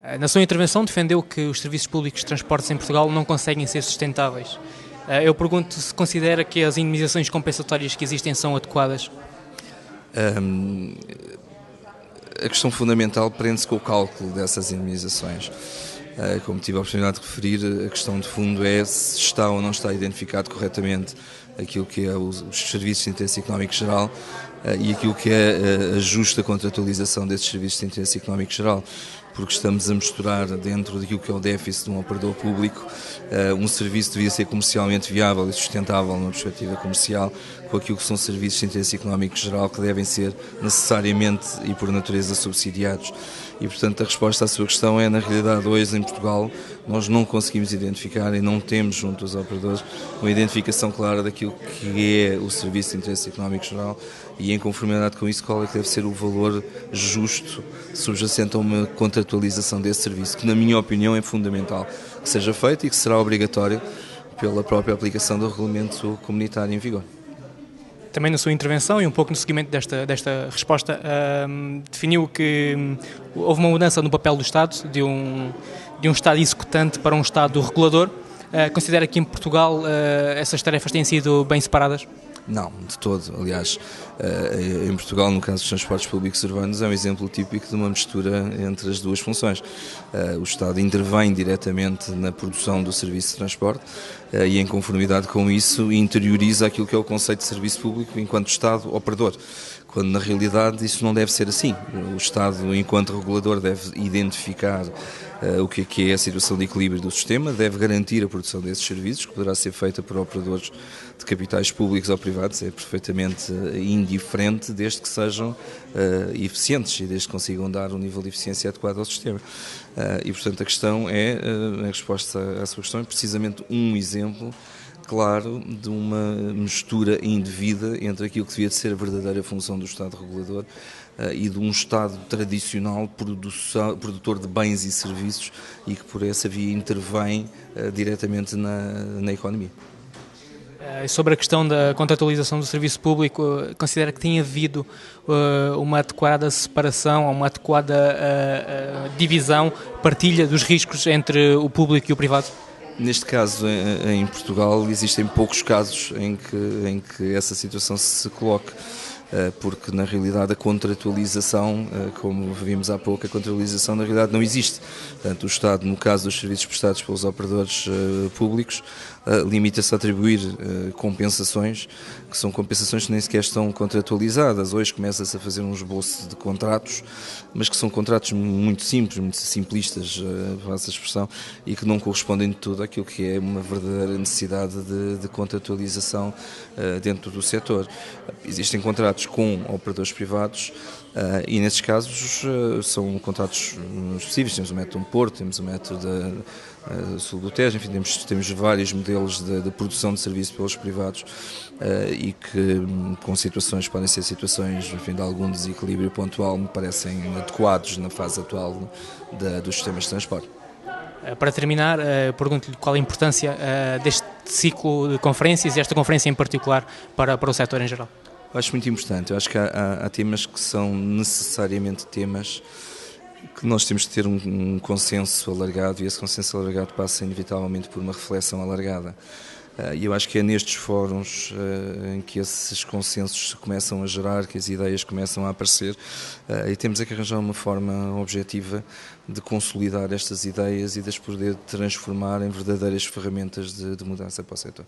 Na sua intervenção defendeu que os serviços públicos de transportes em Portugal não conseguem ser sustentáveis. Eu pergunto se considera que as indemnizações compensatórias que existem são adequadas. Hum, a questão fundamental prende-se com o cálculo dessas indemnizações. Como tive a oportunidade de referir, a questão de fundo é se está ou não está identificado corretamente aquilo que é os serviços de interesse económico geral e aquilo que é a justa contratualização desses serviços de interesse económico geral, porque estamos a misturar dentro daquilo que é o déficit de um operador público um serviço que devia ser comercialmente viável e sustentável numa perspectiva comercial com aquilo que são serviços de interesse económico geral que devem ser necessariamente e por natureza subsidiados. E, portanto, a resposta à sua questão é, na realidade, hoje em Portugal, nós não conseguimos identificar e não temos junto aos operadores uma identificação clara daquilo que é o serviço de interesse económico geral e, em conformidade com isso, qual é que deve ser o valor justo subjacente a uma contratualização desse serviço, que, na minha opinião, é fundamental que seja feito e que será obrigatório pela própria aplicação do regulamento comunitário em vigor. Também na sua intervenção e um pouco no seguimento desta resposta, definiu que houve uma mudança no papel do Estado, de um Estado executante para um Estado regulador. Considera que em Portugal essas tarefas têm sido bem separadas? Não, de todo. Aliás, em Portugal, no caso dos transportes públicos urbanos, é um exemplo típico de uma mistura entre as duas funções. O Estado intervém diretamente na produção do serviço de transporte e, em conformidade com isso, interioriza aquilo que é o conceito de serviço público enquanto Estado operador, quando na realidade isso não deve ser assim. O Estado, enquanto regulador, deve identificar o que é a situação de equilíbrio do sistema, deve garantir a produção desses serviços, que poderá ser feita por operadores de capitais públicos ou privados, é perfeitamente indiferente, desde que sejam eficientes e desde que consigam dar um nível de eficiência adequado ao sistema. E, portanto, a questão é, a resposta à sua questão é precisamente um exemplo claro de uma mistura indevida entre aquilo que devia de ser a verdadeira função do Estado regulador e de um Estado tradicional produtor de bens e serviços e que por essa via intervém diretamente na economia. Sobre a questão da contratualização do serviço público, considera que tem havido uma adequada separação, uma adequada divisão, partilha dos riscos entre o público e o privado? Neste caso, em Portugal, existem poucos casos em que essa situação se coloque, porque na realidade a contratualização, como vimos há pouco, a contratualização na realidade não existe. Portanto, o Estado, no caso dos serviços prestados pelos operadores públicos, limita-se a atribuir compensações, que são compensações que nem sequer estão contratualizadas. Hoje começa-se a fazer um esboço de contratos, mas que são contratos muito simples, muito simplistas, faço a expressão, e que não correspondem de tudo àquilo que é uma verdadeira necessidade de contratualização dentro do setor. Existem contratos com operadores privados e nesses casos são contratos específicos. Temos o método do Porto, temos o método da Sul do Tejo, enfim, temos vários modelos de produção de serviço pelos privados e que com situações, podem ser situações, enfim, de algum desequilíbrio pontual, me parecem adequados na fase atual dos sistemas de transporte. Para terminar, pergunto-lhe qual a importância deste ciclo de conferências e esta conferência em particular para o setor em geral. Eu acho muito importante. Eu acho que há temas que são necessariamente temas que nós temos de ter um consenso alargado e esse consenso alargado passa inevitavelmente por uma reflexão alargada. E eu acho que é nestes fóruns em que esses consensos se começam a gerar, que as ideias começam a aparecer e temos é que arranjar uma forma objetiva de consolidar estas ideias e de as poder transformar em verdadeiras ferramentas de mudança para o setor.